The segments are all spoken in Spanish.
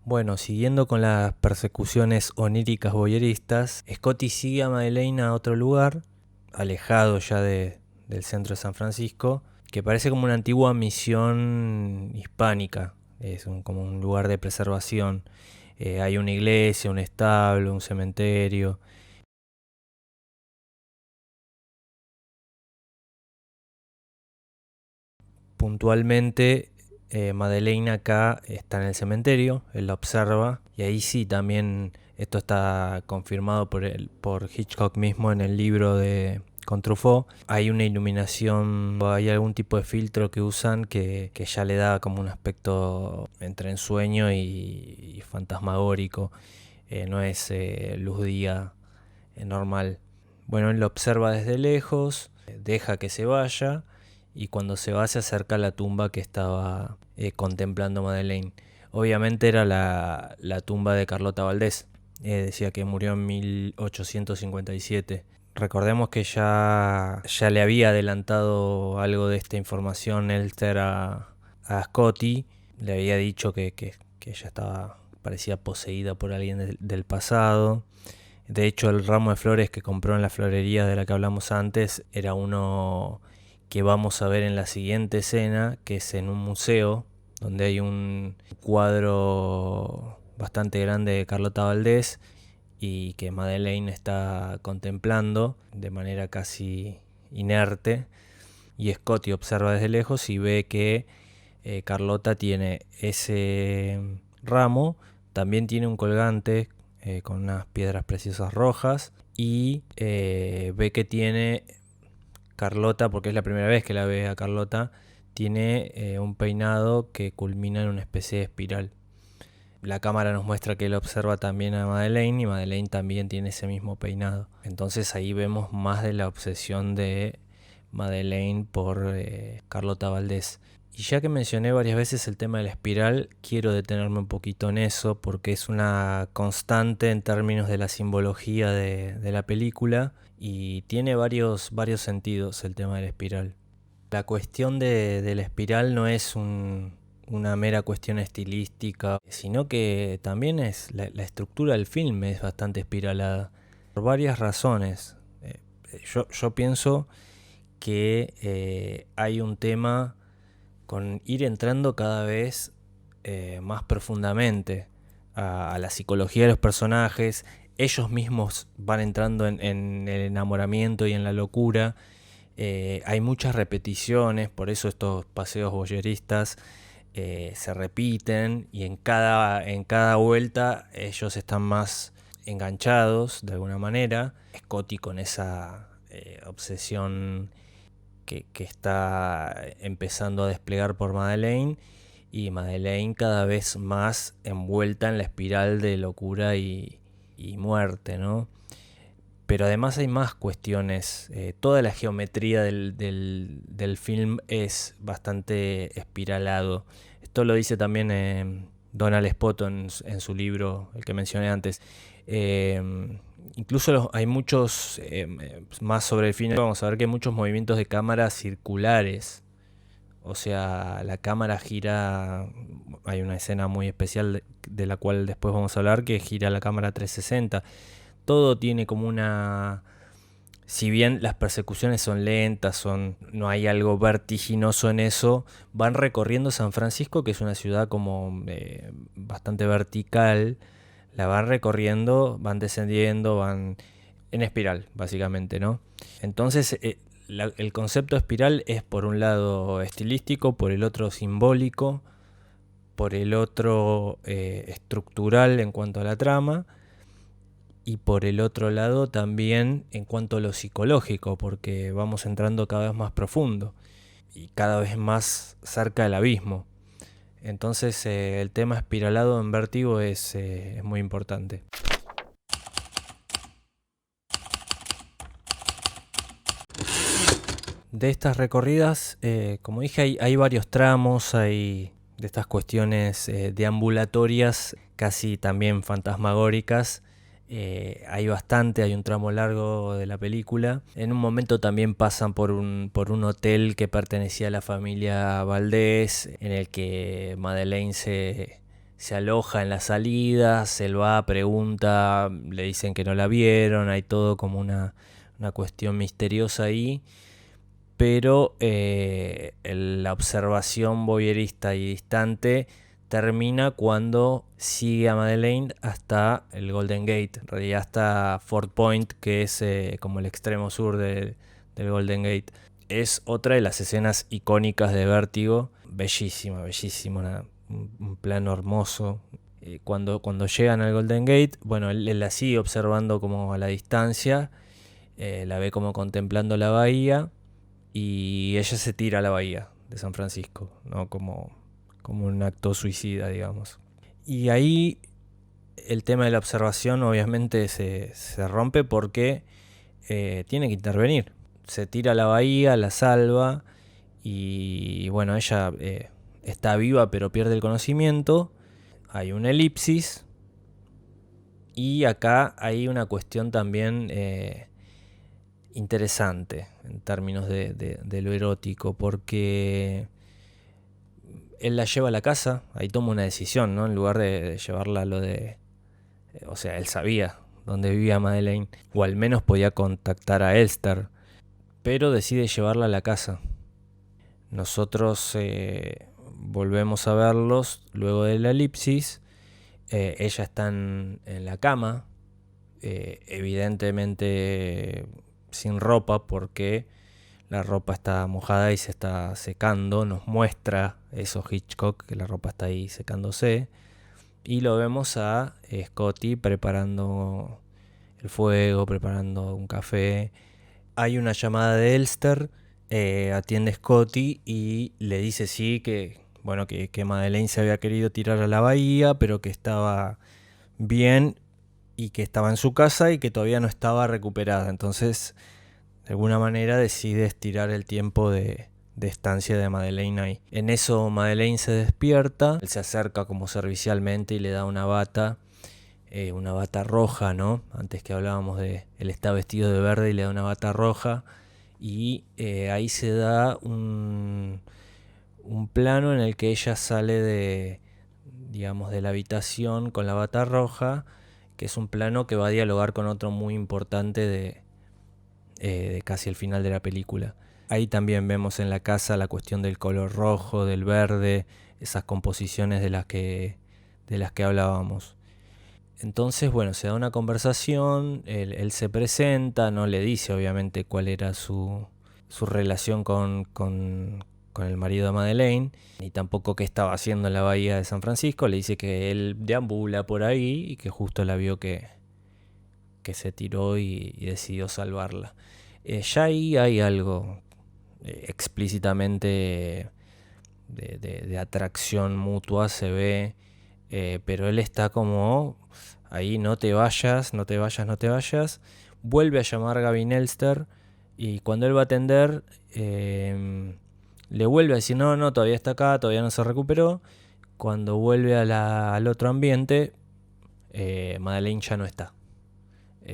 Bueno, siguiendo con las persecuciones oníricas voyeristas, Scotty sigue a Madeleine a otro lugar, alejado ya del centro de San Francisco, que parece como una antigua misión hispánica, como un lugar de preservación. Hay una iglesia, un establo, un cementerio. Puntualmente, Madeleine acá está en el cementerio, él la observa, y ahí sí también esto está confirmado por Hitchcock mismo en el libro con Truffaut. Hay una iluminación, hay algún tipo de filtro que usan que ya le da como un aspecto entre ensueño y fantasmagórico. No es luz día normal. Bueno, él lo observa desde lejos, deja que se vaya y cuando se va se acerca a la tumba que estaba contemplando Madeleine. Obviamente era la tumba de Carlota Valdés. Decía que murió en 1857. Recordemos que ya le había adelantado algo de esta información Elster a Scotty. Le había dicho que ella parecía poseída por alguien del pasado. De hecho, el ramo de flores que compró en la florería de la que hablamos antes era uno que vamos a ver en la siguiente escena, que es en un museo, donde hay un cuadro bastante grande de Carlota Valdés y que Madeleine está contemplando de manera casi inerte. Y Scotty observa desde lejos y ve que Carlota tiene ese ramo, también tiene un colgante con unas piedras preciosas rojas y ve que tiene Carlota, porque es la primera vez que la ve a Carlota, tiene un peinado que culmina en una especie de espiral. La cámara nos muestra que él observa también a Madeleine y Madeleine también tiene ese mismo peinado. Entonces ahí vemos más de la obsesión de Madeleine por Carlota Valdés. Y ya que mencioné varias veces el tema de la espiral, quiero detenerme un poquito en eso porque es una constante en términos de la simbología de la película y tiene varios sentidos el tema de la espiral. La cuestión de la espiral no es una mera cuestión estilística, sino que también es la estructura del film es bastante espiralada por varias razones. Yo pienso que hay un tema con ir entrando cada vez más profundamente a la psicología de los personajes. Ellos mismos van entrando en el enamoramiento y en la locura. Hay muchas repeticiones, por eso estos paseos voyeristas se repiten y en cada vuelta ellos están más enganchados de alguna manera. Scotty con esa obsesión que está empezando a desplegar por Madeleine y Madeleine cada vez más envuelta en la espiral de locura y muerte, ¿no? Pero además hay más cuestiones. Toda la geometría del film es bastante espiralado. Esto lo dice también Donald Spoto en su libro, el que mencioné antes. Incluso hay muchos, más sobre el final, vamos a ver que hay muchos movimientos de cámara circulares. O sea, la cámara gira, hay una escena muy especial de la cual después vamos a hablar, que gira la cámara 360. Todo tiene como una... Si bien las persecuciones son lentas, no hay algo vertiginoso en eso, van recorriendo San Francisco, que es una ciudad como bastante vertical, la van recorriendo, van descendiendo, van en espiral, básicamente, ¿no? Entonces, el concepto de espiral es por un lado estilístico, por el otro simbólico, por el otro estructural en cuanto a la trama, y por el otro lado también en cuanto a lo psicológico, porque vamos entrando cada vez más profundo y cada vez más cerca del abismo. Entonces el tema espiralado en Vértigo es muy importante. De estas recorridas, como dije, hay varios tramos, hay de estas cuestiones deambulatorias, casi también fantasmagóricas. Hay bastante, hay un tramo largo de la película. En un momento también pasan por un hotel que pertenecía a la familia Valdés, en el que Madeleine se se aloja en la salida, se va, pregunta, le dicen que no la vieron, hay todo como una cuestión misteriosa ahí, pero la observación voyerista y distante termina cuando sigue a Madeleine hasta el Golden Gate, en realidad hasta Fort Point, que es como el extremo sur del Golden Gate. Es otra de las escenas icónicas de Vértigo, bellísima, bellísima, un plano hermoso. Cuando llegan al Golden Gate, bueno, él la sigue observando como a la distancia, la ve como contemplando la bahía y ella se tira a la bahía de San Francisco, ¿no? Como un acto suicida, digamos. Y ahí el tema de la observación obviamente se rompe porque tiene que intervenir. Se tira a la bahía, la salva y bueno, ella está viva pero pierde el conocimiento. Hay una elipsis y acá hay una cuestión también interesante en términos de lo erótico, porque él la lleva a la casa, ahí toma una decisión, ¿no? En lugar de llevarla a lo de... O sea, él sabía dónde vivía Madeleine, o al menos podía contactar a Elster, pero decide llevarla a la casa. Nosotros volvemos a verlos luego de la elipsis. Ella está en la cama, evidentemente sin ropa porque la ropa está mojada y se está secando. Nos muestra eso Hitchcock, que la ropa está ahí secándose. Y lo vemos a Scotty preparando el fuego, preparando un café. Hay una llamada de Elster, atiende Scotty y le dice sí, que bueno, que Madeleine se había querido tirar a la bahía, pero que estaba bien y que estaba en su casa y que todavía no estaba recuperada. Entonces, de alguna manera decide estirar el tiempo de estancia de Madeleine ahí. En eso Madeleine se despierta, él se acerca como servicialmente y le da una bata roja, ¿no? Antes que hablábamos de él está vestido de verde y le da una bata roja y ahí se da un plano en el que ella sale de la habitación con la bata roja, que es un plano que va a dialogar con otro muy importante de casi el final de la película. Ahí también vemos en la casa la cuestión del color rojo, del verde, esas composiciones de las que hablábamos. Entonces, bueno, se da una conversación, él se presenta, no le dice obviamente cuál era su relación con el marido de Madeleine, ni tampoco qué estaba haciendo en la bahía de San Francisco. Le dice que él deambula por ahí y que justo la vio que se tiró y decidió salvarla. Ya ahí hay algo explícitamente de atracción mutua, se ve, pero él está como ahí, no te vayas, no te vayas, no te vayas. Vuelve a llamar a Gavin Elster y cuando él va a atender le vuelve a decir no, todavía está acá, todavía no se recuperó. Cuando vuelve al otro ambiente, Madeleine ya no está.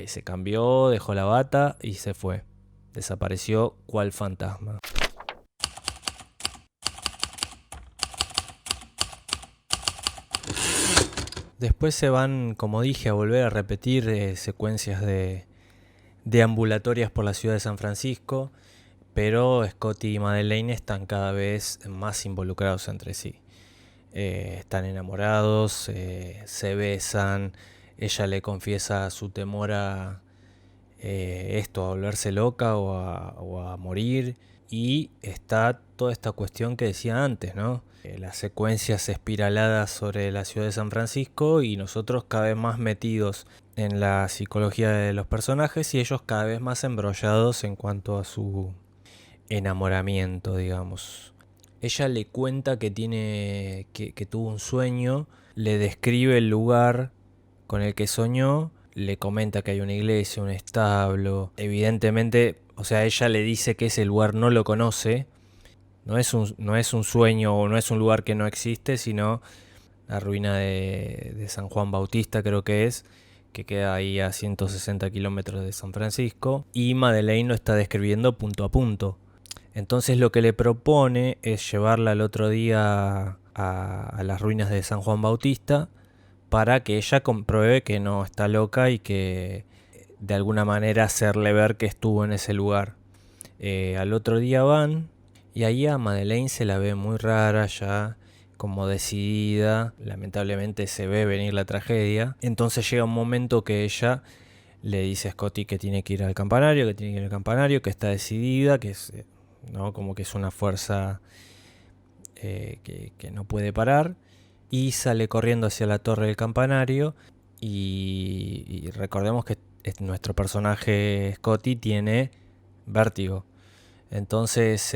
Se cambió, dejó la bata y se fue. Desapareció cual fantasma. Después se van, como dije, a volver a repetir secuencias ambulatorias por la ciudad de San Francisco, pero Scotty y Madeleine están cada vez más involucrados entre sí. Están enamorados, se besan, ella le confiesa su temor a volverse loca o a morir, y está toda esta cuestión que decía antes, ¿no? Las secuencias espiraladas sobre la ciudad de San Francisco y nosotros cada vez más metidos en la psicología de los personajes y ellos cada vez más embrollados en cuanto a su enamoramiento, digamos. Ella le cuenta que tuvo un sueño, le describe el lugar con el que soñó, le comenta que hay una iglesia, un establo. Evidentemente, o sea, ella le dice que ese lugar no lo conoce. No es un sueño o no es un lugar que no existe, sino la ruina de San Juan Bautista, creo que es, que queda ahí a 160 kilómetros de San Francisco. Y Madeleine lo está describiendo punto a punto. Entonces lo que le propone es llevarla al otro día a las ruinas de San Juan Bautista para que ella compruebe que no está loca y que de alguna manera hacerle ver que estuvo en ese lugar. Al otro día van y ahí a Madeleine se la ve muy rara ya, como decidida. Lamentablemente se ve venir la tragedia. Entonces llega un momento que ella le dice a Scotty que tiene que ir al campanario, que está decidida, que es, ¿no? Como que es una fuerza que no puede parar. Y sale corriendo hacia la torre del campanario. Y recordemos que nuestro personaje Scotty tiene vértigo. Entonces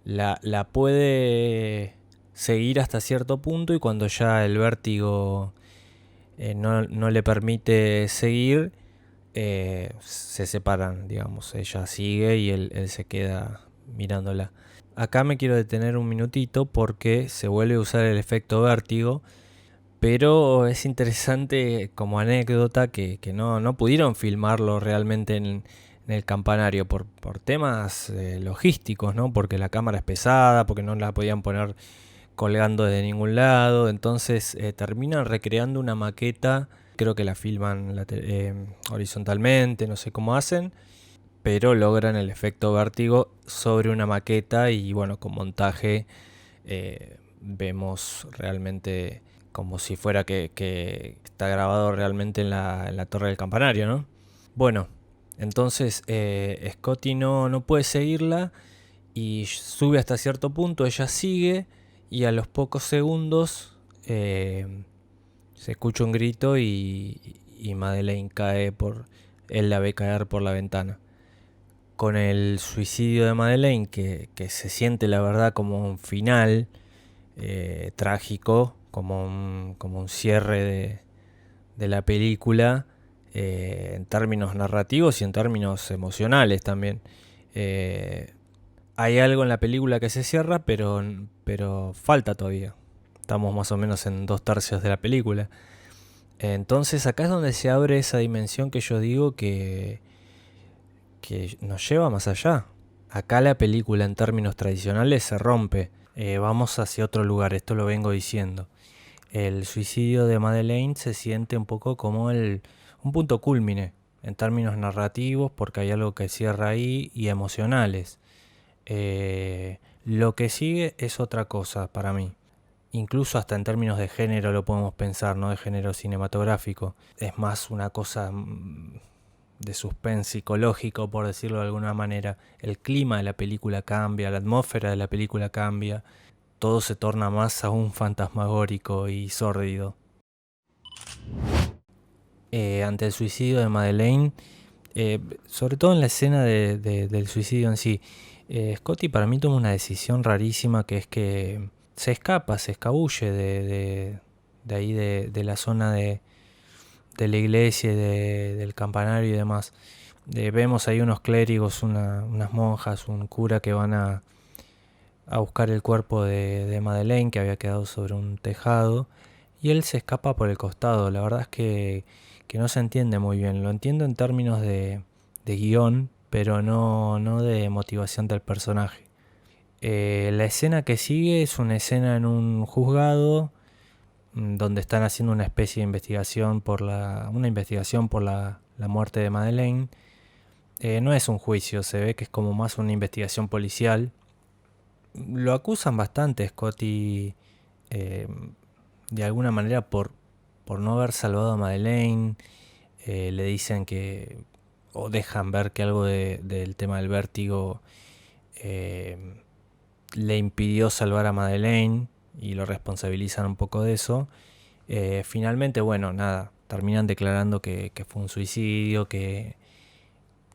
la puede seguir hasta cierto punto, y cuando ya el vértigo no le permite seguir, se separan, digamos. Ella sigue y él se queda mirándola. Acá me quiero detener un minutito porque se vuelve a usar el efecto vértigo, pero es interesante como anécdota que no pudieron filmarlo realmente en el campanario por temas logísticos, ¿no? Porque la cámara es pesada, porque no la podían poner colgando de ningún lado. Entonces terminan recreando una maqueta. Creo que la filman horizontalmente, no sé cómo hacen, pero logran el efecto vértigo sobre una maqueta. Y bueno, con montaje vemos realmente como si fuera que está grabado realmente en la torre del campanario, ¿no? Bueno, entonces Scotty no puede seguirla y sube hasta cierto punto. Ella sigue y a los pocos segundos se escucha un grito y Madeleine cae él la ve caer por la ventana. Con el suicidio de Madeleine, que se siente la verdad como un final trágico, como un cierre de la película, en términos narrativos y en términos emocionales también. Hay algo en la película que se cierra, pero falta todavía. Estamos más o menos en 2/3 de la película. Entonces acá es donde se abre esa dimensión que yo digo que nos lleva más allá. Acá la película en términos tradicionales se rompe. Vamos hacia otro lugar, esto lo vengo diciendo. El suicidio de Madeleine se siente un poco como un punto cúlmine en términos narrativos, porque hay algo que cierra ahí, y emocionales. Lo que sigue es otra cosa para mí. Incluso hasta en términos de género lo podemos pensar, no de género cinematográfico. Es más una cosa de suspense psicológico, por decirlo de alguna manera. El clima de la película cambia, la atmósfera de la película cambia. Todo se torna más aún fantasmagórico y sórdido. Ante el suicidio de Madeleine, sobre todo en la escena del suicidio en sí, Scotty para mí toma una decisión rarísima, que es que se escabulle de ahí, de la zona de la iglesia, del campanario y demás. Vemos ahí unos clérigos, unas monjas, un cura que van a buscar el cuerpo de Madeleine, que había quedado sobre un tejado, y él se escapa por el costado. La verdad es que no se entiende muy bien. Lo entiendo en términos de guión, pero no de motivación del personaje. La escena que sigue es una escena en un juzgado donde están haciendo una especie de investigación una investigación por la muerte de Madeleine. No es un juicio, se ve que es como más una investigación policial. Lo acusan bastante Scotty de alguna manera por no haber salvado a Madeleine. Le dicen o dejan ver que algo del tema del vértigo le impidió salvar a Madeleine, y lo responsabilizan un poco de eso. Finalmente, bueno, nada, terminan declarando que fue un suicidio, que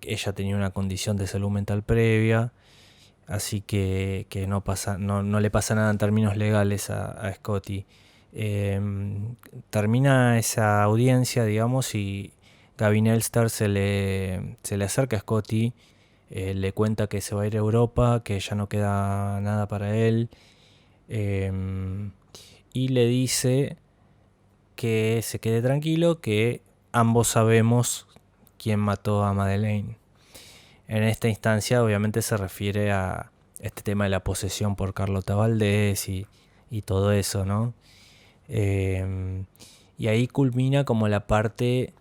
ella tenía una condición de salud mental previa, así que no le pasa nada en términos legales a Scotty. Termina esa audiencia, digamos, y Gavin Elster se le acerca a Scotty, le cuenta que se va a ir a Europa, que ya no queda nada para él, y le dice que se quede tranquilo, que ambos sabemos quién mató a Madeleine. En esta instancia obviamente se refiere a este tema de la posesión por Carlota Valdés y y todo eso, ¿no? Eh, y ahí culmina como la parte,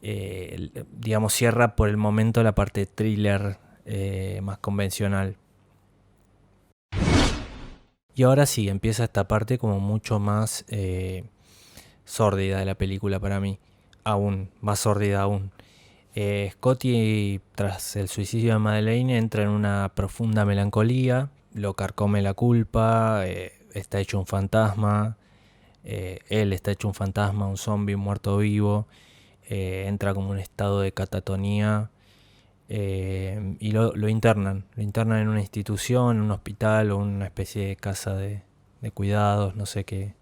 digamos, cierra por el momento la parte thriller más convencional. Y ahora sí, empieza esta parte como mucho más sórdida de la película para mí, aún, más sórdida aún. Scotty, tras el suicidio de Madeleine, entra en una profunda melancolía, lo carcome la culpa, está hecho un fantasma, él está hecho un fantasma, un zombie, un muerto vivo, entra como un estado de catatonía y lo internan en una institución, en un hospital o una especie de casa de cuidados, no sé qué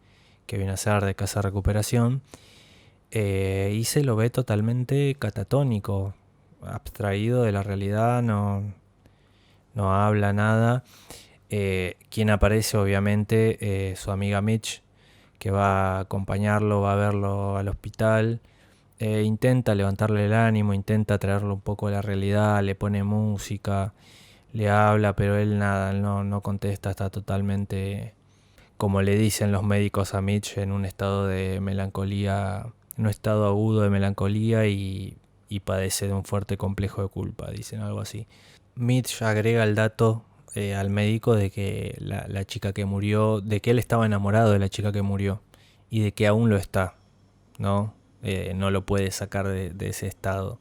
viene a ser, de casa de recuperación. Y se lo ve totalmente catatónico, abstraído de la realidad, no habla nada. Quien aparece, obviamente, su amiga Mitch, que va a acompañarlo, va a verlo al hospital. Intenta levantarle el ánimo, intenta traerlo un poco a la realidad, le pone música, le habla, pero él nada, él no contesta, está totalmente, como le dicen los médicos a Mitch, en un estado de melancolía, en un estado agudo de melancolía y padece de un fuerte complejo de culpa, dicen algo así. Mitch agrega el dato al médico de que la chica que murió, de que él estaba enamorado de la chica que murió y de que aún lo está, ¿no? No lo puede sacar de ese estado.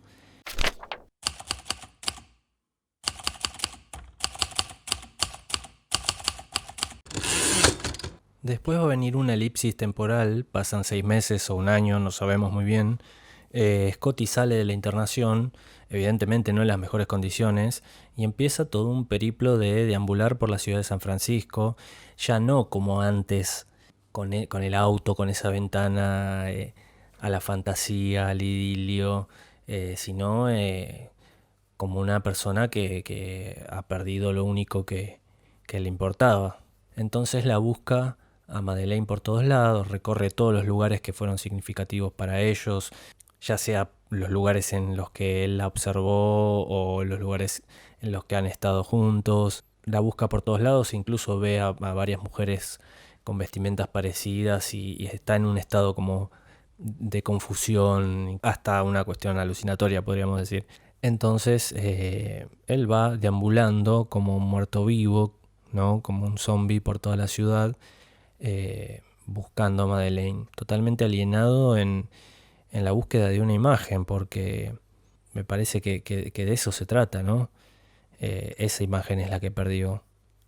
Después va a venir una elipsis temporal, pasan 6 meses o un año, no sabemos muy bien. Scotty sale de la internación, evidentemente no en las mejores condiciones, y empieza todo un periplo de deambular por la ciudad de San Francisco, ya no como antes, con el auto, con esa ventana a la fantasía, al idilio, sino como una persona que ha perdido lo único que le importaba. Entonces la busca a Madeleine por todos lados, recorre todos los lugares que fueron significativos para ellos, ya sea los lugares en los que él la observó o los lugares en los que han estado juntos. La busca por todos lados, incluso ve a varias mujeres con vestimentas parecidas y está en un estado como de confusión, hasta una cuestión alucinatoria, podríamos decir. Entonces él va deambulando como un muerto vivo, ¿no? Como un zombie por toda la ciudad, buscando a Madeleine, totalmente alienado en la búsqueda de una imagen, porque me parece que de eso se trata, ¿no? Esa imagen es la que perdió.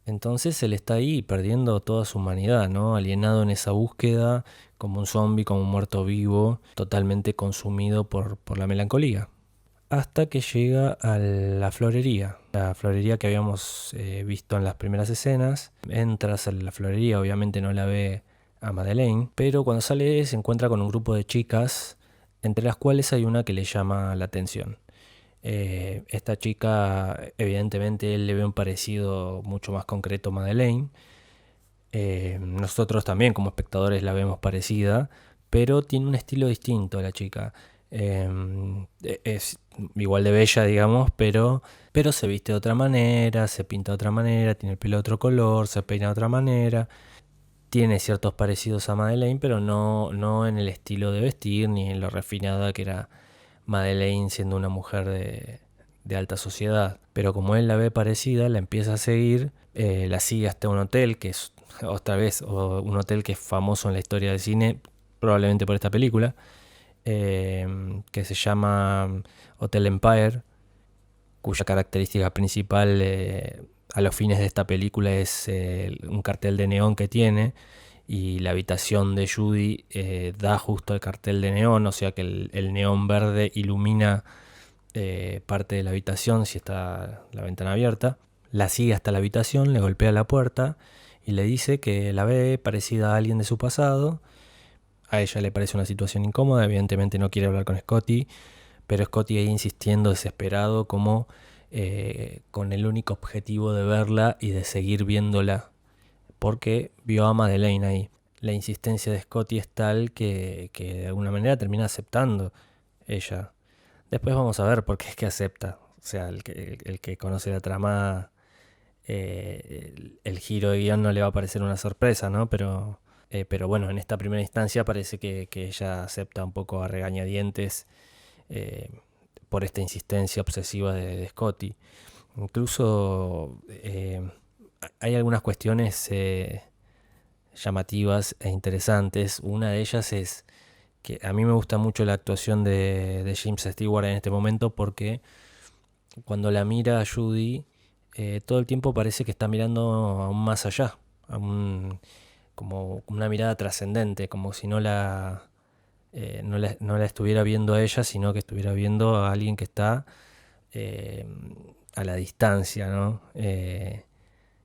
Entonces él está ahí perdiendo toda su humanidad, ¿no? Alienado en esa búsqueda, como un zombie, como un muerto vivo, totalmente consumido por la melancolía. Hasta que llega a la florería que habíamos visto en las primeras escenas. Entras a la florería, obviamente no la ve a Madeleine, pero cuando sale se encuentra con un grupo de chicas, entre las cuales hay una que le llama la atención. Esta chica, evidentemente, él le ve un parecido mucho más concreto a Madeleine. Nosotros también como espectadores la vemos parecida, pero tiene un estilo distinto la chica. Es igual de bella, digamos, pero se viste de otra manera, se pinta de otra manera, tiene el pelo de otro color, se peina de otra manera. Tiene ciertos parecidos a Madeleine, pero no en el estilo de vestir ni en lo refinada que era Madeleine siendo una mujer de alta sociedad. Pero como él la ve parecida, la empieza a seguir, la sigue hasta un hotel, que es otra vez un hotel que es famoso en la historia del cine, probablemente por esta película, que se llama Hotel Empire, cuya característica principal a los fines de esta película es un cartel de neón que tiene, y la habitación de Judy da justo al cartel de neón, o sea que el neón verde ilumina parte de la habitación si está la ventana abierta. La sigue hasta la habitación, le golpea la puerta y le dice que la ve parecida a alguien de su pasado. A ella le parece una situación incómoda, evidentemente no quiere hablar con Scotty, pero Scotty ahí insistiendo desesperado como con el único objetivo de verla y de seguir viéndola, porque vio a Madeleine ahí. La insistencia de Scotty es tal que de alguna manera termina aceptando ella. Después vamos a ver por qué es que acepta. O sea, el que conoce la trama el giro de guión no le va a parecer una sorpresa, ¿no? Pero bueno, en esta primera instancia parece que ella acepta un poco a regañadientes eh, por esta insistencia obsesiva de Scotty. Incluso hay algunas cuestiones llamativas e interesantes. Una de ellas es que a mí me gusta mucho la actuación de James Stewart en este momento porque cuando la mira a Judy, todo el tiempo parece que está mirando aún más allá, a como una mirada trascendente, como si no la estuviera viendo a ella, sino que estuviera viendo a alguien que está eh, a la distancia, ¿no?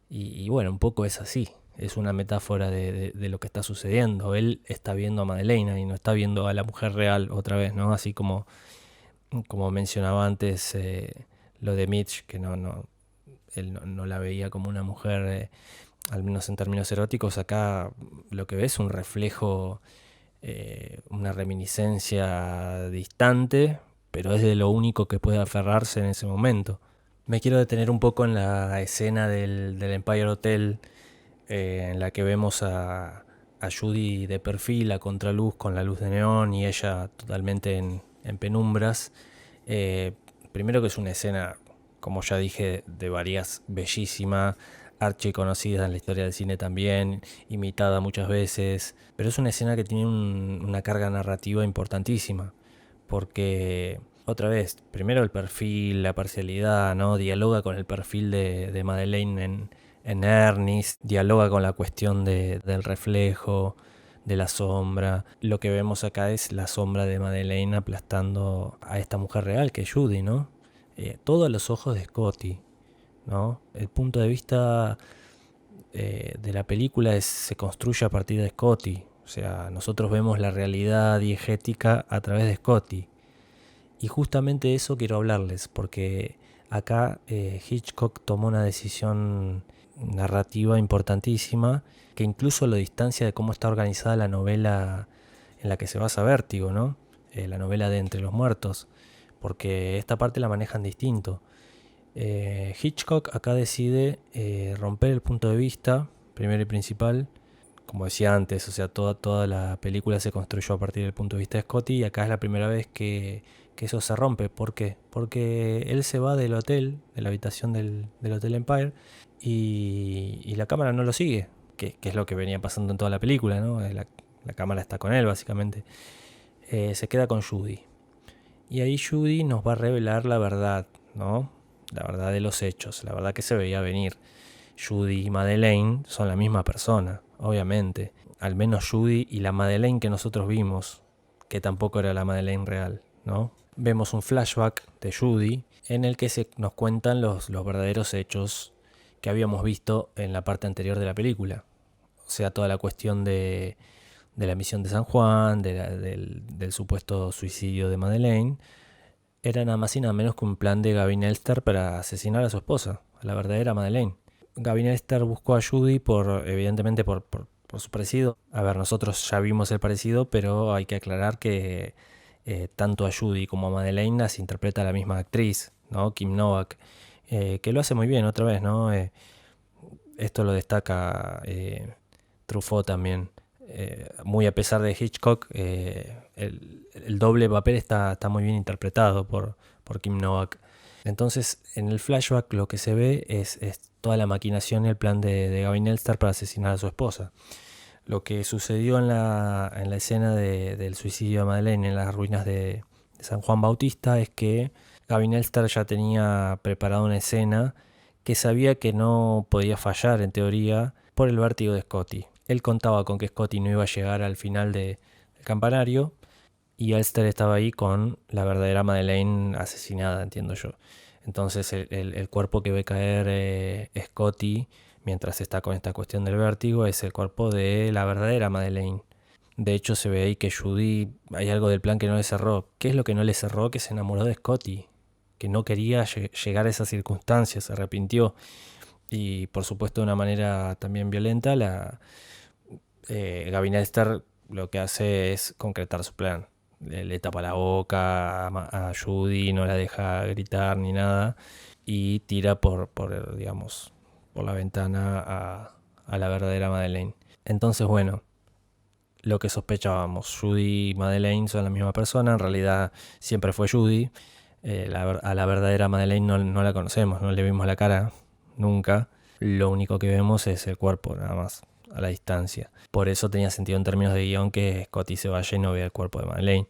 Y bueno, un poco es así. Es una metáfora de lo que está sucediendo. Él está viendo a Madeleine y no está viendo a la mujer real otra vez, ¿no? Así como mencionaba antes lo de Mitch, que él no la veía como una mujer, al menos en términos eróticos. Acá lo que ve es un reflejo, una reminiscencia distante, pero es de lo único que puede aferrarse en ese momento. Me quiero detener un poco en la escena del Empire Hotel, en la que vemos a Judy de perfil, a contraluz, con la luz de neón y ella totalmente en penumbras. Primero que es una escena, como ya dije, de varias bellísima, archi conocida en la historia del cine también, imitada muchas veces, pero es una escena que tiene una carga narrativa importantísima, porque otra vez, primero el perfil, la parcialidad, ¿no? Dialoga con el perfil de Madeleine en Ernest, dialoga con la cuestión del reflejo, de la sombra. Lo que vemos acá es la sombra de Madeleine aplastando a esta mujer real que es Judy, ¿no? Todo a los ojos de Scotty, ¿no? El punto de vista de la película se construye a partir de Scotty. O sea, nosotros vemos la realidad diegética a través de Scotty. Y justamente de eso quiero hablarles, porque acá Hitchcock tomó una decisión narrativa importantísima que incluso lo distancia de cómo está organizada la novela en la que se basa Vértigo, ¿no? La novela de Entre los Muertos, porque esta parte la manejan distinto. Hitchcock acá decide romper el punto de vista, primero y principal, como decía antes, o sea, toda la película se construyó a partir del punto de vista de Scotty y acá es la primera vez que eso se rompe. ¿Por qué? Porque él se va del hotel, de la habitación del Hotel Empire y la cámara no lo sigue, que es lo que venía pasando en toda la película, ¿no? La cámara está con él básicamente. Se queda con Judy. Y ahí Judy nos va a revelar la verdad, ¿no? La verdad de los hechos, la verdad que se veía venir. Judy y Madeleine son la misma persona, obviamente. Al menos Judy y la Madeleine que nosotros vimos, que tampoco era la Madeleine real, ¿no? Vemos un flashback de Judy en el que nos cuentan los verdaderos hechos que habíamos visto en la parte anterior de la película. O sea, toda la cuestión de la misión de San Juan, del supuesto suicidio de Madeleine, era nada más y nada menos que un plan de Gavin Elster para asesinar a su esposa, a la verdadera Madeleine. Gavin Elster buscó a Judy evidentemente por su parecido. A ver, nosotros ya vimos el parecido, pero hay que aclarar que tanto a Judy como a Madeleine las interpreta la misma actriz, ¿no? Kim Novak, que lo hace muy bien otra vez, ¿no? Esto lo destaca Truffaut también. Muy a pesar de Hitchcock, el doble papel está muy bien interpretado por Kim Novak. Entonces, en el flashback lo que se ve es toda la maquinación y el plan de Gavin Elster para asesinar a su esposa. Lo que sucedió en la escena del suicidio de Madeleine en las ruinas de San Juan Bautista es que Gavin Elster ya tenía preparado una escena que sabía que no podía fallar en teoría por el vértigo de Scotty. Él contaba con que Scotty no iba a llegar al final del campanario y Elster estaba ahí con la verdadera Madeleine asesinada, entiendo yo. Entonces el cuerpo que ve caer Scotty mientras está con esta cuestión del vértigo es el cuerpo de la verdadera Madeleine. De hecho se ve ahí que Judy, hay algo del plan que no le cerró. ¿Qué es lo que no le cerró? Que se enamoró de Scotty, que no quería llegar a esas circunstancias, se arrepintió. Y por supuesto de una manera también violenta, Gavin Elster lo que hace es concretar su plan. Le tapa la boca a Judy, no la deja gritar ni nada y tira por por la ventana a la verdadera Madeleine. Entonces, bueno, lo que sospechábamos, Judy y Madeleine son la misma persona, en realidad siempre fue Judy. A la verdadera Madeleine no la conocemos, no le vimos la cara nunca. Lo único que vemos es el cuerpo, nada más, a la distancia. Por eso tenía sentido en términos de guión que Scotty se vaya y no vea el cuerpo de Madeleine.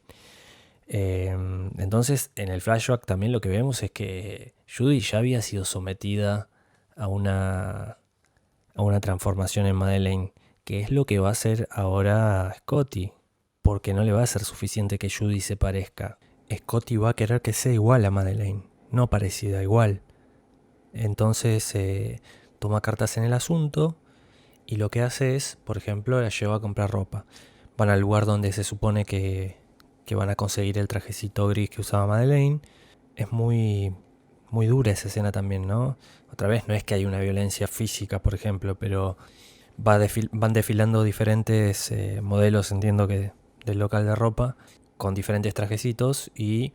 Entonces, en el flashback también lo que vemos es que Judy ya había sido sometida a una transformación en Madeleine, que es lo que va a hacer ahora Scotty, porque no le va a ser suficiente que Judy se parezca. Scotty va a querer que sea igual a Madeleine, no parecida, igual. Entonces toma cartas en el asunto y lo que hace es, por ejemplo, la lleva a comprar ropa. Van al lugar donde se supone que van a conseguir el trajecito gris que usaba Madeleine. Es muy dura esa escena también, ¿no? Otra vez, no es que hay una violencia física, por ejemplo, pero van desfilando diferentes modelos, entiendo que del local de ropa, con diferentes trajecitos y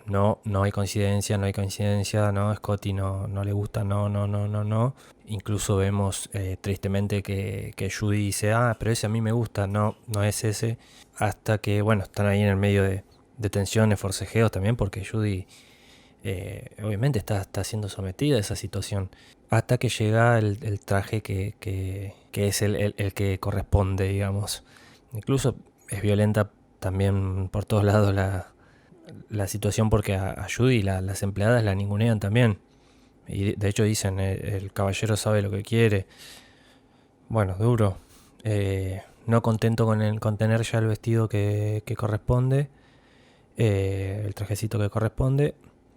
no hay coincidencia, no, Scotty no le gusta, no. Incluso vemos tristemente que Judy dice, pero ese a mí me gusta, no es ese, hasta que, bueno, están ahí en el medio de tensiones, forcejeos también, porque Judy obviamente está siendo sometida a esa situación, hasta que llega el traje que es el que corresponde, digamos. Incluso es violenta también por todos lados la situación, porque a Judy las empleadas la ningunean también. Y de hecho dicen, el caballero sabe lo que quiere. Bueno, duro. No contento con tener ya el vestido que corresponde, el trajecito que corresponde,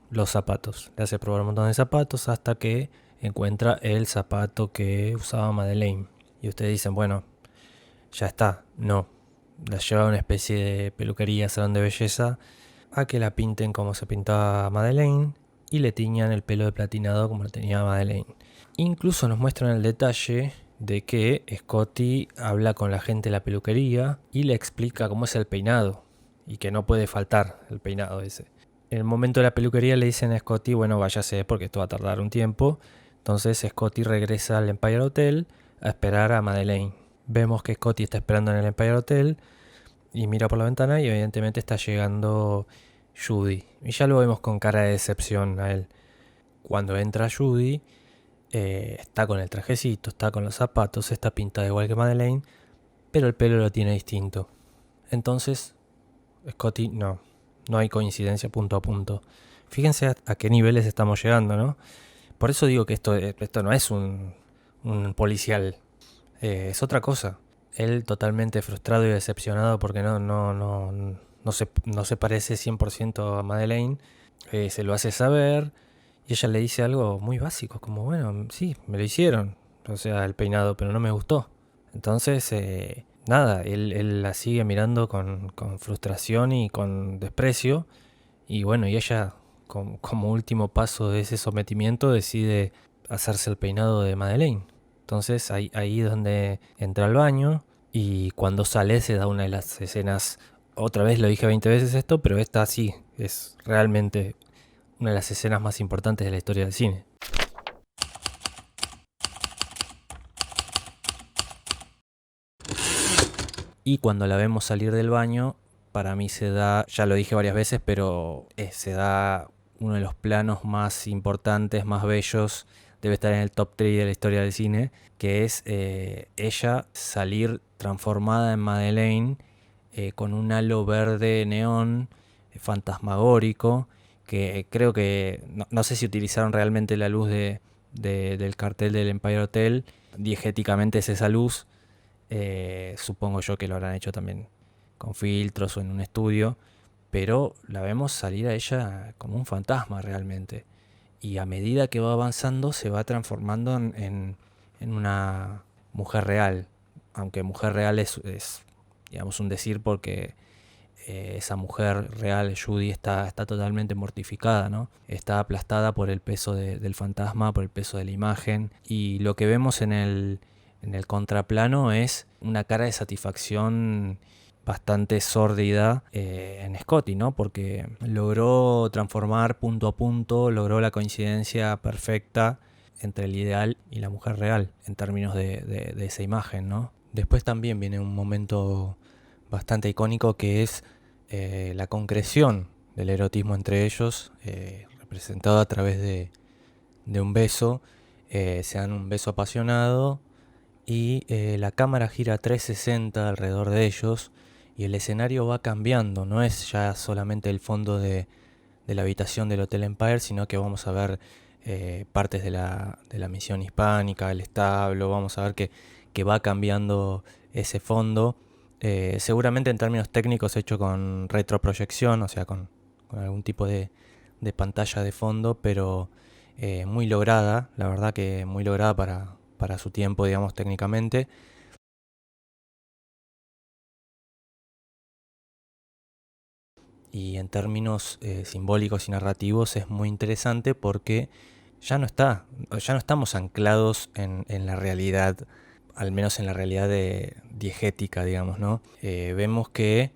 los zapatos. Le hace probar un montón de zapatos hasta que encuentra el zapato que usaba Madeleine. Y ustedes dicen, bueno, ya está. No. La lleva a una especie de peluquería, salón de belleza, a que la pinten como se pintaba Madeleine y le tiñan el pelo de platinado como lo tenía Madeleine. Incluso nos muestran el detalle de que Scotty habla con la gente de la peluquería y le explica cómo es el peinado y que no puede faltar el peinado ese. En el momento de la peluquería le dicen a Scotty, bueno, váyase porque esto va a tardar un tiempo. Entonces Scotty regresa al Empire Hotel a esperar a Madeleine. Vemos que Scotty está esperando en el Empire Hotel y mira por la ventana y evidentemente está llegando Judy. Y ya lo vemos con cara de decepción a él. Cuando entra Judy, está con el trajecito, está con los zapatos, está pintada igual que Madeleine, pero el pelo lo tiene distinto. Entonces, Scotty, no hay coincidencia punto a punto. Fíjense a qué niveles estamos llegando, ¿no? Por eso digo que esto no es un policial, es otra cosa. Él totalmente frustrado y decepcionado porque no se parece 100% a Madeleine, se lo hace saber y ella le dice algo muy básico, como, bueno, sí, me lo hicieron, o sea, el peinado, pero no me gustó. Entonces, nada, él la sigue mirando con frustración y con desprecio, y bueno, y ella, como último paso de ese sometimiento, decide hacerse el peinado de Madeleine. Entonces ahí es donde entra al baño y cuando sale se da una de las escenas, otra vez lo dije 20 veces esto, pero esta sí es realmente una de las escenas más importantes de la historia del cine. Y cuando la vemos salir del baño, para mí se da, ya lo dije varias veces, pero se da uno de los planos más importantes, más bellos, debe estar en el top 3 de la historia del cine, que es ella salir transformada en Madeleine con un halo verde neón fantasmagórico, que creo que, no sé si utilizaron realmente la luz del cartel del Empire Hotel, diegéticamente es esa luz. Supongo yo que lo habrán hecho también con filtros o en un estudio, pero la vemos salir a ella como un fantasma realmente. Y a medida que va avanzando se va transformando en una mujer real. Aunque mujer real es digamos un decir, porque esa mujer real, Judy, está totalmente mortificada, ¿no? Está aplastada por el peso del fantasma, por el peso de la imagen. Y lo que vemos en el contraplano es una cara de satisfacción bastante sórdida en Scotty, ¿no? Porque logró transformar punto a punto, logró la coincidencia perfecta entre el ideal y la mujer real en términos de esa imagen, ¿no? Después también viene un momento bastante icónico que es la concreción del erotismo entre ellos, representado a través de un beso. Se dan un beso apasionado y la cámara gira 360 alrededor de ellos y el escenario va cambiando, no es ya solamente el fondo de la habitación del Hotel Empire, sino que vamos a ver partes de la misión hispánica, el establo, vamos a ver que va cambiando ese fondo, seguramente en términos técnicos hecho con retroproyección, o sea, con algún tipo de pantalla de fondo, pero muy lograda, la verdad que muy lograda para su tiempo, digamos, técnicamente. Y en términos simbólicos y narrativos es muy interesante porque ya no estamos anclados en la realidad, al menos en la realidad diegética, digamos, ¿no? Vemos que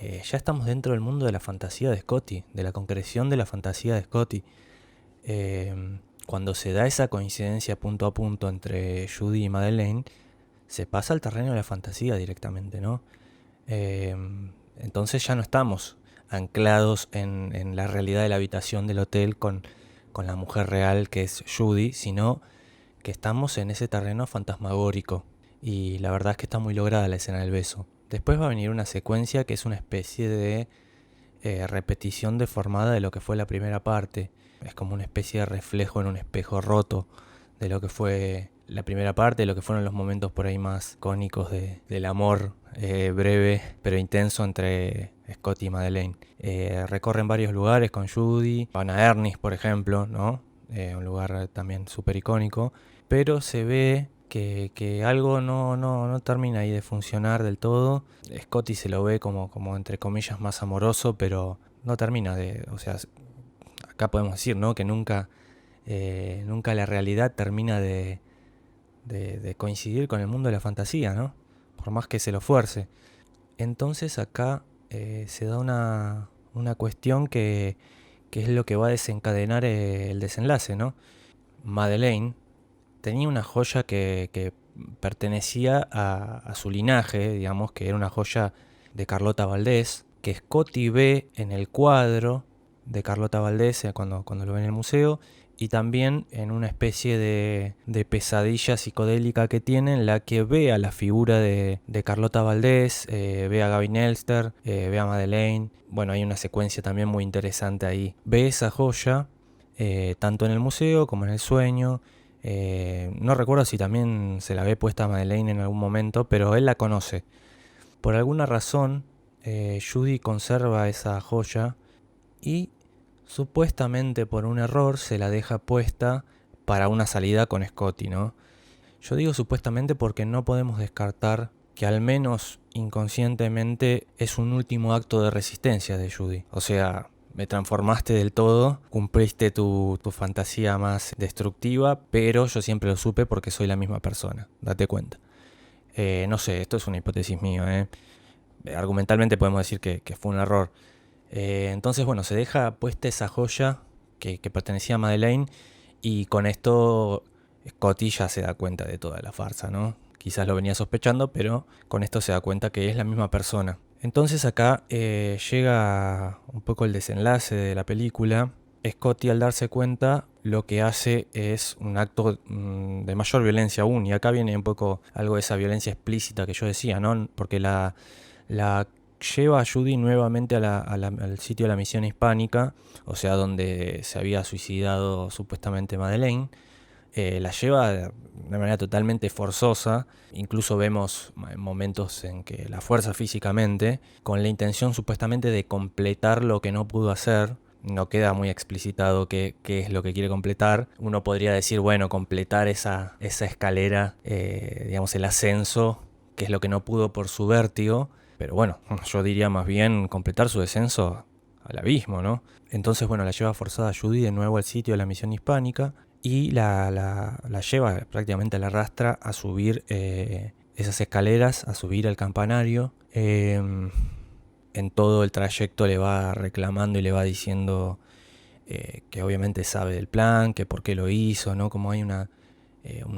ya estamos dentro del mundo de la fantasía de Scotty, de la concreción de la fantasía de Scotty. Cuando se da esa coincidencia punto a punto entre Judy y Madeleine, se pasa al terreno de la fantasía directamente, ¿no? Entonces ya no estamos anclados en la realidad de la habitación del hotel con la mujer real que es Judy, sino que estamos en ese terreno fantasmagórico. Y la verdad es que está muy lograda la escena del beso. Después va a venir una secuencia que es una especie de repetición deformada de lo que fue la primera parte. Es como una especie de reflejo en un espejo roto de lo que fue la primera parte, de lo que fueron los momentos por ahí más icónicos del amor breve pero intenso entre Scott y Madeleine. Recorren varios lugares con Judy, van a Ernest, por ejemplo, ¿no? Un lugar también súper icónico, pero se ve que algo no termina ahí de funcionar del todo. Scotty se lo ve como entre comillas más amoroso, pero no termina o sea, acá podemos decir, ¿no? Que nunca la realidad termina de coincidir con el mundo de la fantasía, ¿no? Por más que se lo fuerce. Entonces acá se da una cuestión que es lo que va a desencadenar el desenlace, ¿no? Madeleine tenía una joya que pertenecía a su linaje, digamos, que era una joya de Carlota Valdés, que Scotty ve en el cuadro de Carlota Valdés cuando lo ve en el museo, y también en una especie de pesadilla psicodélica que tiene, en la que ve a la figura de Carlota Valdés, ve a Gavin Elster, ve a Madeleine. Bueno, hay una secuencia también muy interesante ahí. Ve esa joya, tanto en el museo como en el sueño. No recuerdo si también se la ve puesta a Madeleine en algún momento, pero él la conoce. Por alguna razón, Judy conserva esa joya y supuestamente por un error se la deja puesta para una salida con Scotty, ¿no? Yo digo supuestamente porque no podemos descartar que al menos inconscientemente es un último acto de resistencia de Judy. O sea, me transformaste del todo, cumpliste tu fantasía más destructiva, pero yo siempre lo supe porque soy la misma persona, date cuenta. No sé, esto es una hipótesis mía, argumentalmente podemos decir que fue un error. Entonces, bueno, se deja puesta esa joya que pertenecía a Madeleine, y con esto Scotty ya se da cuenta de toda la farsa, ¿no? Quizás lo venía sospechando, pero con esto se da cuenta que es la misma persona. Entonces acá llega un poco el desenlace de la película. Scotty, al darse cuenta, lo que hace es un acto de mayor violencia aún, y acá viene un poco algo de esa violencia explícita que yo decía, ¿no? Porque la lleva a Judy nuevamente al sitio de la misión hispánica, o sea, donde se había suicidado supuestamente Madeleine. La lleva de manera totalmente forzosa, incluso vemos momentos en que la fuerza físicamente, con la intención supuestamente de completar lo que no pudo hacer. No queda muy explicitado qué es lo que quiere completar. Uno podría decir, bueno, completar esa escalera, digamos el ascenso, que es lo que no pudo por su vértigo. Pero bueno, yo diría más bien completar su descenso al abismo, ¿no? Entonces, bueno, la lleva forzada a Judy de nuevo al sitio de la misión hispánica y la lleva, prácticamente la arrastra a subir esas escaleras, a subir al campanario. En todo el trayecto le va reclamando y le va diciendo que obviamente sabe del plan, que por qué lo hizo, ¿no? Como hay una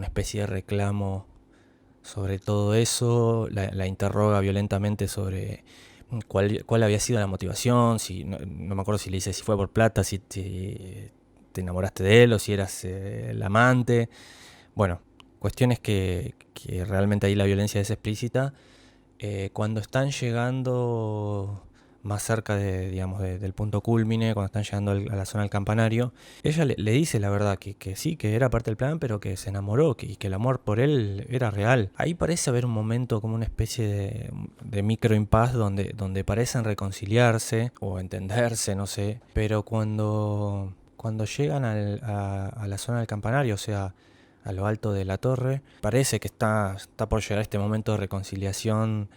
especie de reclamo sobre todo eso, la interroga violentamente sobre cuál había sido la motivación, si no me acuerdo si le dice si fue por plata, si te enamoraste de él o si eras el amante. Bueno, cuestiones que realmente ahí la violencia es explícita. Cuando están llegando más cerca digamos, del punto cúlmine, cuando están llegando a la zona del campanario, ella le dice la verdad, que sí, que era parte del plan, pero que se enamoró, y que el amor por él era real. Ahí parece haber un momento como una especie de micro impas donde parecen reconciliarse o entenderse, no sé, pero cuando llegan a la zona del campanario, o sea, a lo alto de la torre, parece que está por llegar este momento de reconciliación.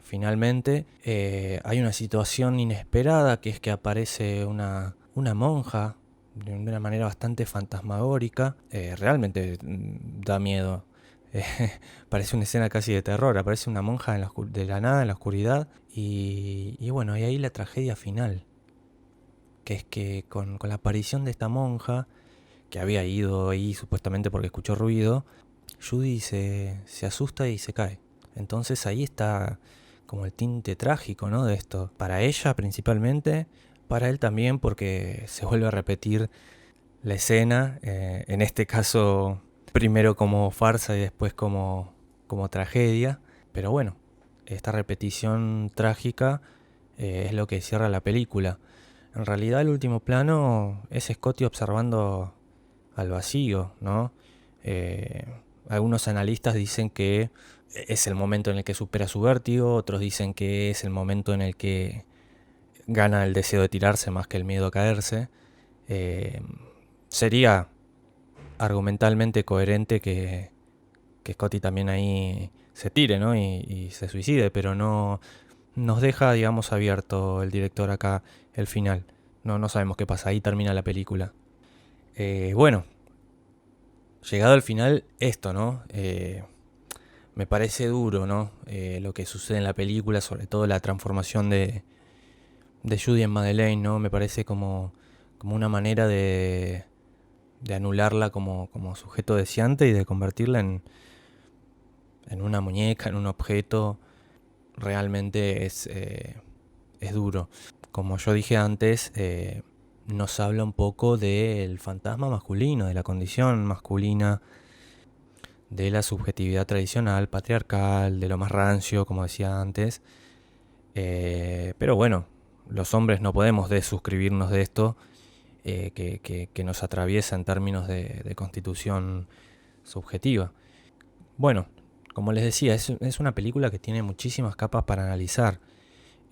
Finalmente hay una situación inesperada, que es que aparece una monja de una manera bastante fantasmagórica. Realmente da miedo. Eh, Parece una escena casi de terror. Aparece una monja de la nada, en la oscuridad. Y bueno, y ahí la tragedia final, que es que con la aparición de esta monja, que había ido ahí supuestamente porque escuchó ruido, Judy se asusta y se cae. Entonces ahí está como el tinte trágico, ¿no? De esto. Para ella principalmente, para él también, porque se vuelve a repetir la escena, en este caso primero como farsa y después como tragedia. Pero bueno, esta repetición trágica es lo que cierra la película. En realidad el último plano es Scotty observando al vacío, ¿no? Eh, Algunos analistas dicen que es el momento en el que supera su vértigo, otros dicen que es el momento en el que gana el deseo de tirarse más que el miedo a caerse. Eh, Sería argumentalmente coherente que Scotty también ahí se tire, ¿no? Y se suicide, pero no nos deja, digamos, abierto el director acá el final. No sabemos qué pasa, ahí termina la película. Bueno, llegado al final, esto, ¿no? Me parece duro, ¿no? Lo que sucede en la película, sobre todo la transformación de Judy en Madeleine, ¿no? Me parece como una manera de anularla como sujeto deseante y de convertirla en una muñeca, en un objeto. Realmente es duro. Como yo dije antes, nos habla un poco del fantasma masculino, de la condición masculina, de la subjetividad tradicional, patriarcal, de lo más rancio, como decía antes. Pero bueno, los hombres no podemos desuscribirnos de esto, que nos atraviesa en términos de constitución subjetiva. Bueno, como les decía, es una película que tiene muchísimas capas para analizar.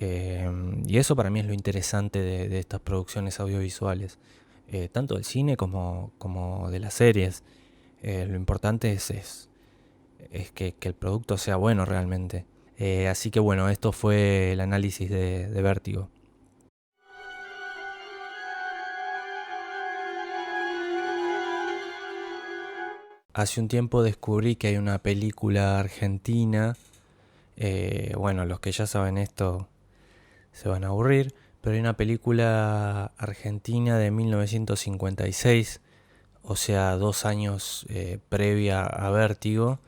Y eso para mí es lo interesante de estas producciones audiovisuales, tanto del cine como de las series. Lo importante es que el producto sea bueno realmente. Así que bueno, esto fue el análisis de Vértigo. Hace un tiempo descubrí que hay una película argentina. Bueno, los que ya saben esto se van a aburrir, pero hay una película argentina de 1956, o sea, 2 años previa a Vértigo,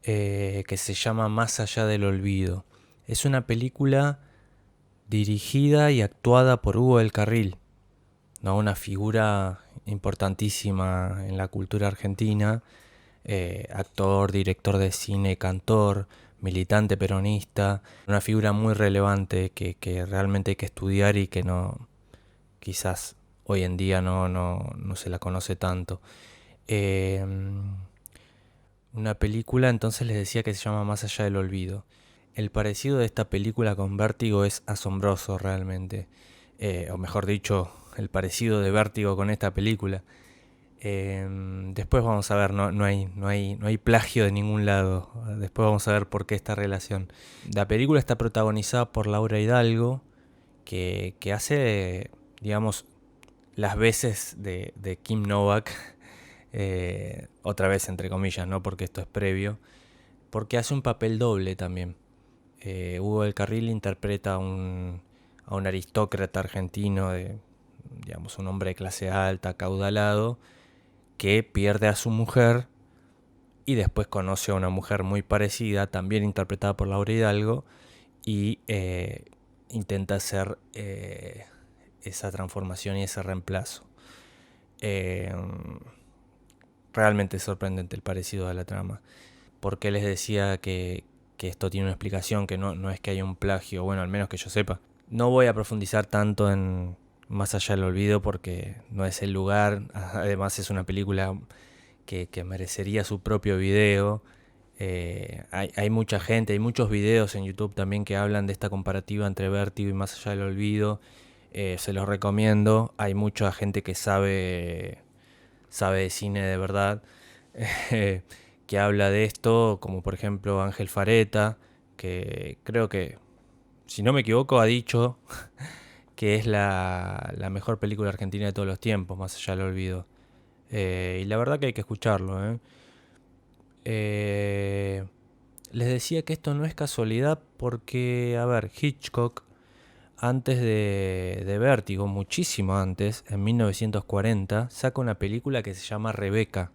que se llama Más allá del olvido. Es una película dirigida y actuada por Hugo del Carril, ¿no? Una figura importantísima en la cultura argentina, actor, director de cine, cantor, militante peronista, una figura muy relevante que realmente hay que estudiar y que no, quizás hoy en día no se la conoce tanto. Eh, una película, entonces les decía, que se llama Más allá del olvido. El parecido de esta película con Vértigo es asombroso realmente. O mejor dicho, el parecido de Vértigo con esta película. Después vamos a ver, no hay plagio de ningún lado. Después vamos a ver por qué esta relación. La película está protagonizada por Laura Hidalgo, que hace, digamos, las veces de Kim Novak. Otra vez entre comillas, ¿no? Porque esto es previo. Porque hace un papel doble también. Hugo del Carril interpreta a un aristócrata argentino digamos, un hombre de clase alta, acaudalado, que pierde a su mujer y después conoce a una mujer muy parecida, también interpretada por Laura Hidalgo, y intenta hacer esa transformación y ese reemplazo. Eh, Realmente sorprendente el parecido de la trama. Porque les decía que esto tiene una explicación, que no es que haya un plagio, bueno, al menos que yo sepa. No voy a profundizar tanto en Más allá del olvido porque no es el lugar. Además es una película que merecería su propio video. Hay mucha gente, hay muchos videos en YouTube también que hablan de esta comparativa entre Vértigo y Más allá del olvido. Se los recomiendo. Hay mucha gente que sabe de cine de verdad, que habla de esto, como por ejemplo Ángel Fareta, que creo que, si no me equivoco, ha dicho que es la mejor película argentina de todos los tiempos, Más allá del olvido. Y la verdad que hay que escucharlo. Les decía que esto no es casualidad porque, a ver, Hitchcock, antes de Vértigo, muchísimo antes, en 1940, saca una película que se llama Rebeca.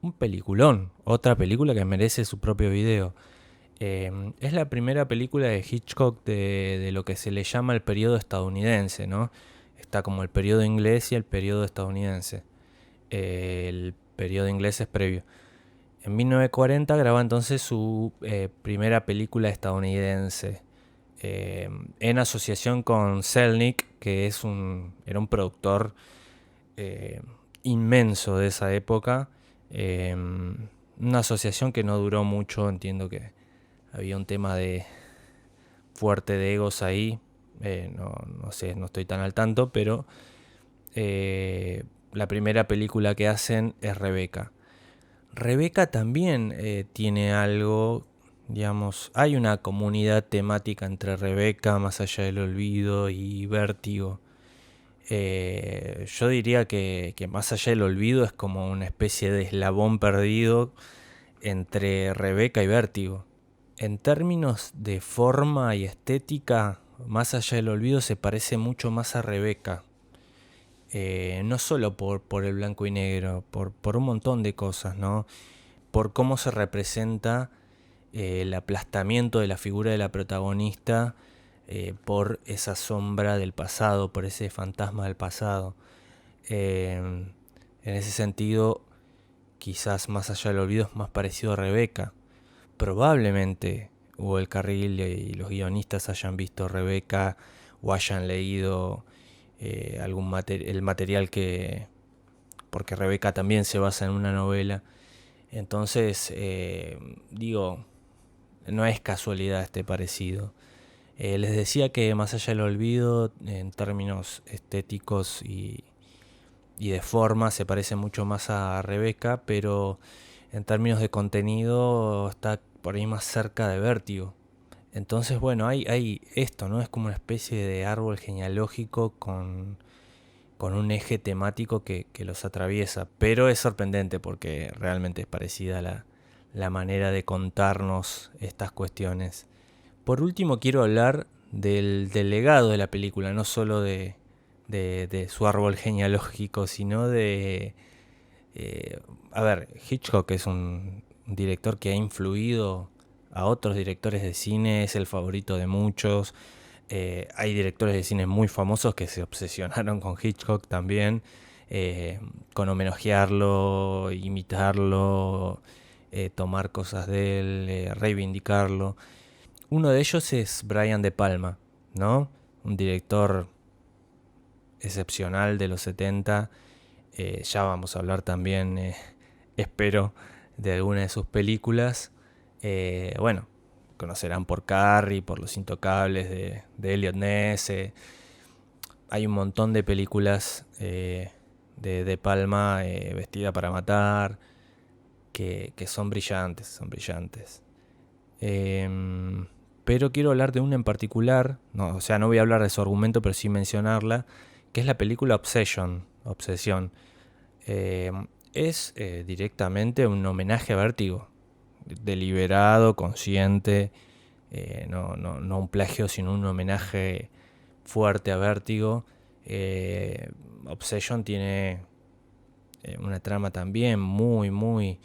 Un peliculón, otra película que merece su propio video. Es la primera película de Hitchcock de lo que se le llama el periodo estadounidense, ¿no? Está como el periodo inglés y el periodo estadounidense. El periodo inglés es previo. En 1940 graba entonces su primera película estadounidense, en asociación con Selnick, que era un productor inmenso de esa época. Una asociación que no duró mucho, entiendo que había un tema de fuerte de egos ahí. No sé, no estoy tan al tanto, pero la primera película que hacen es Rebeca. Rebeca también tiene algo, digamos, hay una comunidad temática entre Rebeca, Más allá del olvido y Vértigo. Yo diría que Más allá del olvido es como una especie de eslabón perdido entre Rebeca y Vértigo. En términos de forma y estética, Más allá del olvido se parece mucho más a Rebeca. No solo por el blanco y negro, por un montón de cosas, ¿no? Por cómo se representa el aplastamiento de la figura de la protagonista por esa sombra del pasado, por ese fantasma del pasado. En ese sentido, quizás Más allá del olvido es más parecido a Rebeca. Probablemente Hugo del Carril y los guionistas hayan visto Rebeca o hayan leído el material que... porque Rebeca también se basa en una novela. Entonces, digo, no es casualidad este parecido. Les decía que Más allá del olvido, en términos estéticos y de forma, se parece mucho más a Rebeca, pero en términos de contenido está por ahí más cerca de Vértigo. Entonces, bueno, hay esto, ¿no? Es como una especie de árbol genealógico con un eje temático que los atraviesa. Pero es sorprendente porque realmente es parecida la manera de contarnos estas cuestiones. Por último, quiero hablar del legado de la película, no solo de su árbol genealógico, sino de... a ver, Hitchcock es un director que ha influido a otros directores de cine, es el favorito de muchos. Hay directores de cine muy famosos que se obsesionaron con Hitchcock también, con homenajearlo, imitarlo, tomar cosas de él, reivindicarlo. Uno de ellos es Brian De Palma, ¿no? Un director excepcional de los 70. Ya vamos a hablar también, espero, de alguna de sus películas. Bueno, conocerán por Carrie, por Los Intocables de Elliot Ness. Hay un montón de películas de Palma, Vestida para matar, que son brillantes, son brillantes. Pero quiero hablar de una en particular, no, o sea, no voy a hablar de su argumento, pero sí mencionarla, que es la película Obsession. Es directamente un homenaje a Vértigo, deliberado, consciente, no un plagio, sino un homenaje fuerte a Vértigo. Obsession tiene una trama también muy,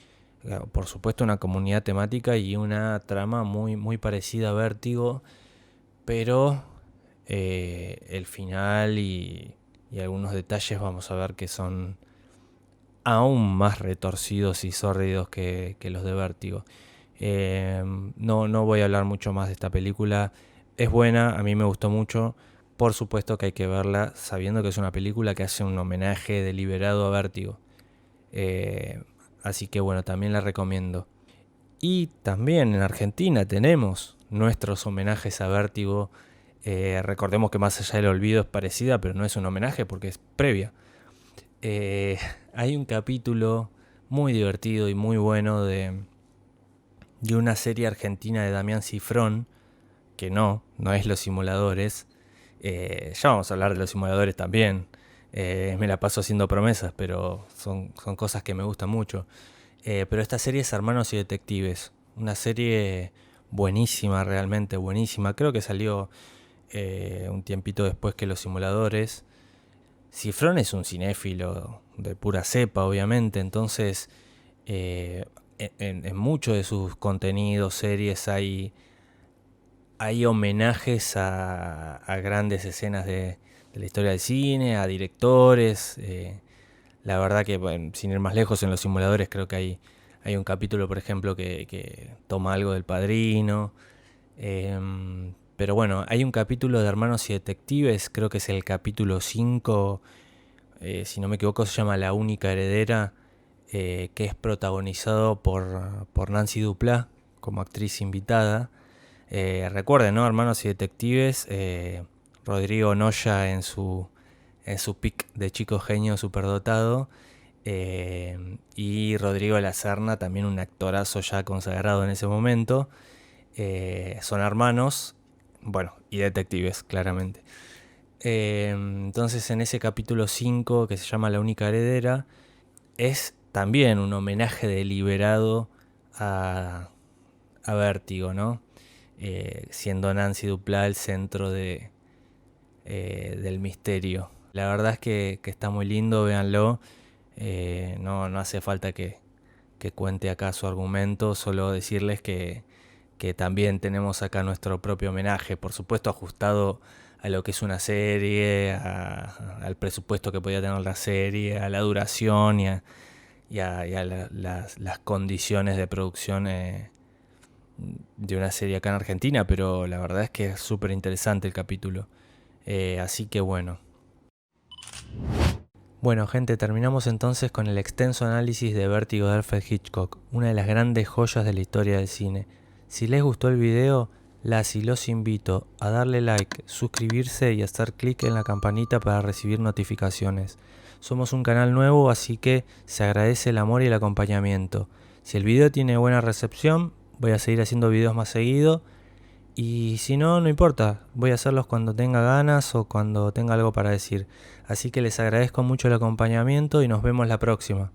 por supuesto una comunidad temática y una trama muy parecida a Vértigo, pero el final y algunos detalles vamos a ver que son aún más retorcidos y sórdidos que los de Vértigo. No voy a hablar mucho más de esta película. Es buena, a mí me gustó mucho. Por supuesto que hay que verla sabiendo que es una película que hace un homenaje deliberado a Vértigo. Así que bueno, también la recomiendo. Y también en Argentina tenemos nuestros homenajes a Vértigo. Recordemos que Más allá del olvido es parecida, pero no es un homenaje porque es previa. Hay un capítulo muy divertido y muy bueno de una serie argentina de Damián Cifrón, que no es Los Simuladores. Ya vamos a hablar de Los Simuladores también. Me la paso haciendo promesas, pero son cosas que me gustan mucho. Pero esta serie es Hermanos y Detectives. Una serie buenísima, realmente buenísima. Creo que salió un tiempito después que Los Simuladores. Cifrón es un cinéfilo de pura cepa, obviamente, entonces en muchos de sus contenidos, series, hay homenajes a grandes escenas de la historia del cine, a directores. La verdad que, bueno, sin ir más lejos, en Los Simuladores creo que hay un capítulo, por ejemplo, que toma algo del Padrino. Pero bueno, hay un capítulo de Hermanos y Detectives, creo que es el capítulo 5, si no me equivoco se llama La única heredera, que es protagonizado por Nancy Duplá como actriz invitada. Recuerden, ¿no? Hermanos y Detectives, Rodrigo Noya en su pick de chico genio superdotado, y Rodrigo de la Serna, también un actorazo ya consagrado en ese momento. Son hermanos, bueno, y detectives, claramente. Entonces en ese capítulo 5, que se llama La única heredera, es también un homenaje deliberado a Vértigo, ¿no? Siendo Nancy Duplá el centro del misterio. La verdad es que está muy lindo, véanlo. No hace falta que cuente acá su argumento, solo decirles que también tenemos acá nuestro propio homenaje, por supuesto ajustado a lo que es una serie, al presupuesto que podía tener la serie, a la duración y a las condiciones de producción de una serie acá en Argentina, pero la verdad es que es súper interesante el capítulo. Así que bueno. Bueno, gente, terminamos entonces con el extenso análisis de Vértigo de Alfred Hitchcock, una de las grandes joyas de la historia del cine. Si les gustó el video, los invito a darle like, suscribirse y hacer clic en la campanita para recibir notificaciones. Somos un canal nuevo, así que se agradece el amor y el acompañamiento. Si el video tiene buena recepción, voy a seguir haciendo videos más seguido. Y si no, no importa, voy a hacerlos cuando tenga ganas o cuando tenga algo para decir. Así que les agradezco mucho el acompañamiento y nos vemos la próxima.